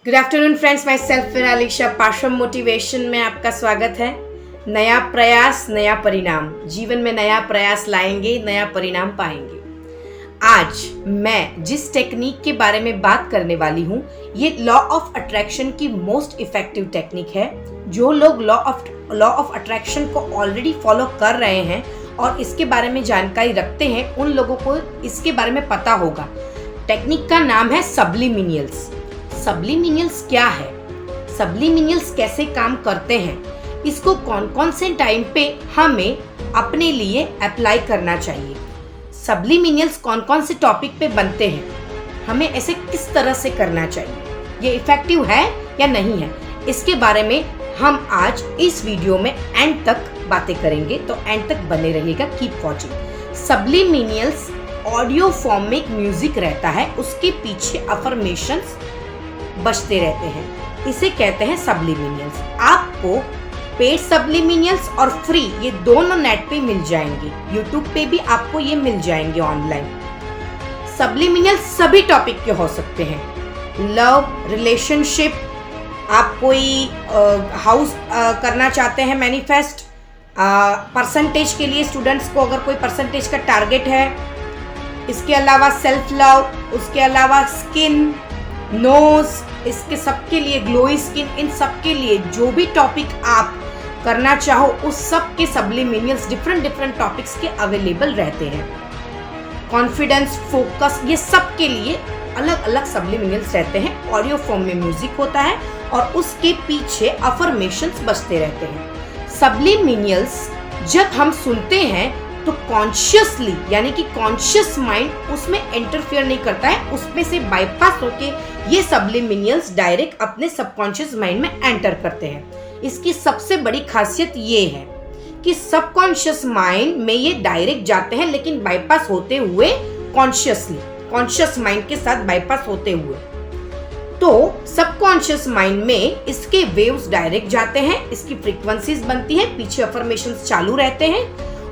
Good afternoon friends, myself Vinalisha Pasham motivation में आपका स्वागत है। नया प्रयास नया परिणाम, जीवन में नया प्रयास लाएंगे, नया परिणाम पाएंगे। आज मैं जिस टेक्निक के बारे में बात करने वाली हूँ, ये लॉ ऑफ अट्रैक्शन की मोस्ट इफेक्टिव टेक्निक है। जो लोग लॉ ऑफ अट्रैक्शन को ऑलरेडी फॉलो कर रहे हैं और इसके बारे में जानकारी रखते हैं, उन लोगों को इसके बारे में पता होगा। टेक्निक का नाम है सब्लिमिनियल्स। सब्लिमिनियल्स क्या है, सब्लिमिनियल्स कैसे काम करते हैं, इसको कौन कौन से टाइम पे हमें अपने लिए अप्लाई करना चाहिए, सब्लिमिनियल्स कौन कौन से टॉपिक पे बनते हैं, हमें ऐसे किस तरह से करना चाहिए, ये इफेक्टिव है या नहीं है, इसके बारे में हम आज इस वीडियो में एंड तक बातें करेंगे। तो एंड तक बने रहिएगा, कीप वॉचिंग। सब्लिमिनियल्स ऑडियो फॉर्म में एक म्यूजिक रहता है, उसके पीछे अफर्मेशंस बजते रहते हैं, इसे कहते हैं सब्लिमिनियल्स। आपको पेड सब्लिमिनियल्स और फ्री ये दोनों नेट पे मिल जाएंगे, यूट्यूब पे भी आपको ये मिल जाएंगे ऑनलाइन। सब्लिमिनियल्स सभी टॉपिक के हो सकते हैं, लव, रिलेशनशिप, आप कोई हाउस करना चाहते हैं मैनिफेस्ट, परसेंटेज के लिए स्टूडेंट्स को अगर कोई परसेंटेज का टारगेट है, इसके अलावा सेल्फ लव, उसके अलावा स्किन, नोज, इसके सबके लिए ग्लोई स्किन, इन सब के लिए जो भी टॉपिक आप करना चाहो उस सब के सब्लिमिनियल्स डिफरेंट टॉपिक्स के अवेलेबल रहते हैं। कॉन्फिडेंस, फोकस, ये सब के लिए अलग अलग सब्लिमिनियल्स रहते हैं। ऑडियो फॉर्म में म्यूजिक होता है और उसके पीछे अफर्मेशंस बजते रहते हैं। सब्लिमिनियल्स जब हम सुनते हैं तो कॉन्शियसली, यानी कि कॉन्शियस माइंड उसमें इंटरफियर नहीं करता है, उसमें से बाईपास होके ये सब्लिमिनियल्स डायरेक्ट अपने सबकॉन्शियस माइंड में एंटर करते हैं। इसकी सबसे बड़ी खासियत ये है कि सबकॉन्शियस माइंड में ये डायरेक्ट जाते हैं, लेकिन बाईपास होते हुए कॉन्शियसली, कॉन्शियस माइंड के साथ बाईपास होते हुए। तो सबकॉन्शियस माइंड में इसके वेव्स डायरेक्ट जाते हैं, इसकी फ्रीक्वेंसीज बनती हैं, पीछे अफर्मेशंस चालू रहते हैं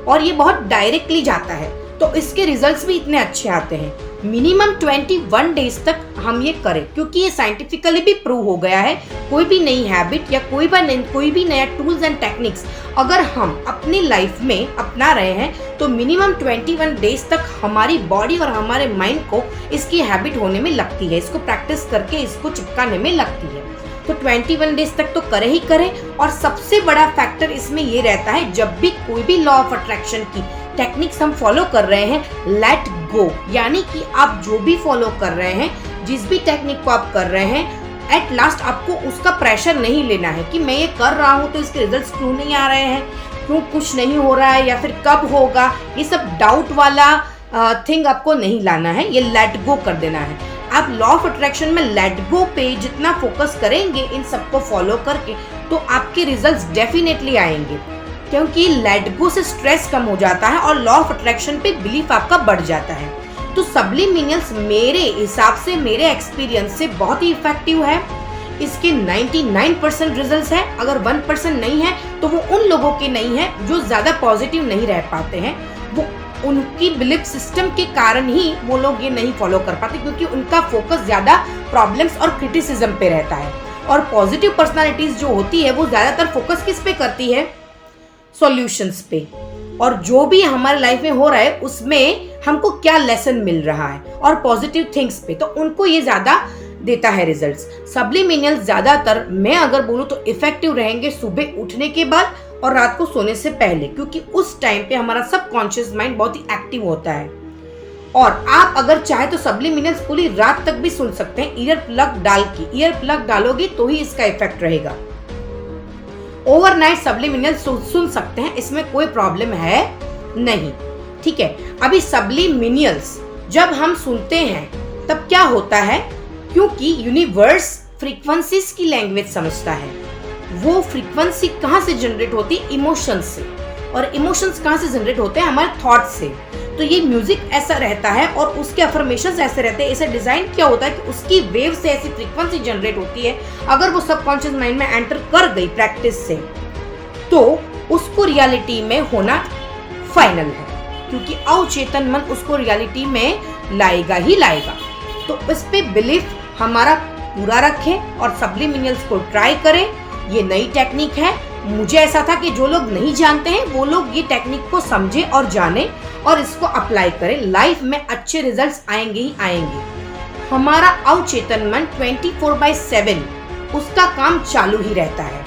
और ये बहुत डायरेक्टली जाता है, तो इसके रिजल्ट्स भी इतने अच्छे आते हैं। मिनिमम 21 डेज तक हम ये करें, क्योंकि ये साइंटिफिकली भी प्रूव हो गया है। कोई भी नई हैबिट या कोई भी नया टूल्स एंड टेक्निक्स अगर हम अपनी लाइफ में अपना रहे हैं तो मिनिमम 21 डेज तक हमारी बॉडी और हमारे माइंड को इसकी हैबिट होने में लगती है, इसको प्रैक्टिस करके इसको चिपकाने में लगती है। तो 21 डेज तक तो करें ही करें। और सबसे बड़ा फैक्टर इसमें ये रहता है, जब भी कोई भी लॉ ऑफ अट्रैक्शन की टेक्निक्स हम फॉलो कर रहे हैं, लेट गो, यानी कि आप जो भी फॉलो कर रहे हैं, जिस भी टेक्निक को आप कर रहे हैं, एट लास्ट आपको उसका प्रेशर नहीं लेना है कि मैं ये कर रहा हूँ तो इसके रिजल्ट्स क्यों नहीं आ रहे हैं, क्यों कुछ नहीं हो रहा है या फिर कब होगा, ये सब डाउट वाला थिंग आपको नहीं लाना है, ये लेट गो कर देना है। आप लॉ ऑफ अट्रैक्शन में लेट गो पे जितना फोकस करेंगे इन सबको फॉलो करके, तो आपके रिजल्ट्स डेफिनेटली आएंगे, क्योंकि लेट गो से स्ट्रेस कम हो जाता है और लॉ ऑफ अट्रैक्शन पे बिलीफ आपका बढ़ जाता है। तो सब्लिमिनियल्स मेरे हिसाब से, मेरे एक्सपीरियंस से बहुत ही इफेक्टिव है। इसके 99% रिजल्ट्स है। अगर 1% नहीं है तो वो उन लोगों के नहीं है जो ज्यादा पॉजिटिव नहीं रह पाते हैं, वो उनकी बिलीफ सिस्टम के कारण ही वो लोग ये नहीं फॉलो कर पाते, क्योंकि उनका फोकस ज्यादा प्रॉब्लम्स और क्रिटिसिज्म पे रहता है। और पॉजिटिव पर्सनालिटीज जो होती है वो ज्यादातर फोकस किस पे करती है, सॉल्यूशंस पे, और जो भी हमारे लाइफ में हो रहा है उसमें हमको क्या लेसन मिल रहा है, और पॉजिटिव थिंग्स पे, तो उनको ये ज्यादा देता है रिजल्ट्स। सब्लिमिनियल्स ज्यादातर मैं अगर बोलूँ तो इफेक्टिव रहेंगे सुबह उठने के बाद और रात को सोने से पहले, क्योंकि उस टाइम पे हमारा सबकॉन्शियस माइंड बहुत ही एक्टिव होता है। और आप अगर चाहे तो सब्लिमिनियल्स पूरी रात तक भी सुन सकते हैं, ईयर प्लग डालोगे तो ही इसका इफेक्ट रहेगा। ओवरनाइट सब्लिमिनियल्स सुन सकते हैं, इसमें कोई प्रॉब्लम है नहीं, ठीक है। अभी सब्लिमिनियल्स जब हम सुनते हैं तब क्या होता है, क्योंकि यूनिवर्स फ्रीक्वेंसीज की लैंग्वेज समझता है। वो फ्रीक्वेंसी कहाँ से जनरेट होती है, इमोशंस से, और इमोशंस कहाँ से जनरेट होते हैं, हमारे थॉट से। तो ये म्यूजिक ऐसा रहता है और उसके अफर्मेशंस ऐसे रहते हैं, ऐसे डिजाइन किया होता है कि उसकी वेव से ऐसी फ्रीक्वेंसी जनरेट होती है। अगर वो सबकॉन्शियस माइंड में एंटर कर गई प्रैक्टिस से, तो उसको रियलिटी में होना फाइनल है, क्योंकि अवचेतन मन उसको रियलिटी में लाएगा ही लाएगा। तो इस पे बिलीफ हमारा पूरा रखें और सब्लिमिनल्स को ट्राई करें। ये नई टेक्निक है। मुझे ऐसा था कि जो लोग नहीं जानते हैं वो लोग ये टेक्निक को समझे और जाने और इसको अप्लाई करें। लाइफ में अच्छे रिजल्ट्स आएंगे ही आएंगे। हमारा अवचेतन मन 24/7 उसका काम चालू ही रहता है।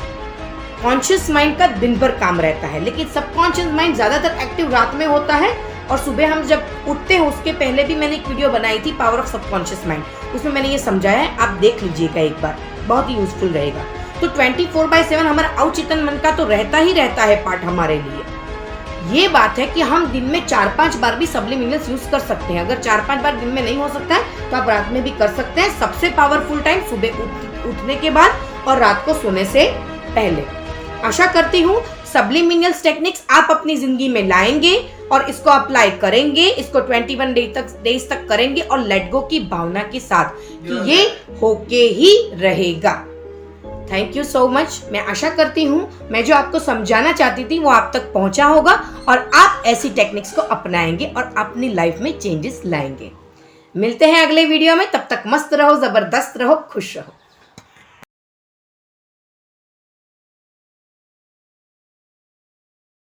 कॉन्शियस माइंड का दिन भर काम रहता है, लेकिन सबकॉन्शियस माइंड ज्यादातर एक्टिव रात में होता है और सुबह हम जब उठते हैं उसके पहले भी मैंने एक वीडियो बनाई थी, पावर ऑफ सबकॉन्शियस माइंड। उसमें मैंने ये समझाया है, आप देख लीजिएगा एक बार, बहुत ही यूजफुल रहेगा। तो 24/7 हमारा अवचेतन मन का तो रहता ही रहता है पार्ट हमारे लिए। ये बात है कि हम दिन में 4-5 बार भी सब्लिमिनल्स यूज कर सकते हैं। अगर 4-5 बार दिन में नहीं हो सकता है तो आप रात में भी कर सकते हैं। सबसे पावरफुल टाइम सुबह उठने के बाद और रात को सोने से पहले। आशा करती हूँ सब्लिमिनल्स टेक्निक्स आप अपनी जिंदगी में लाएंगे और इसको अप्लाई करेंगे। इसको 21 डेज तक करेंगे और लेट गो की भावना के साथ कि ये होके ही रहेगा। Thank you so much. मैं आशा करती हूँ मैं जो आपको समझाना चाहती थी वो आप तक पहुंचा होगा और आप ऐसी टेक्निक्स को अपनाएंगे और अपनी लाइफ में चेंजेस लाएंगे। मिलते हैं अगले वीडियो में, तब तक मस्त रहो, जबरदस्त रहो, खुश रहो।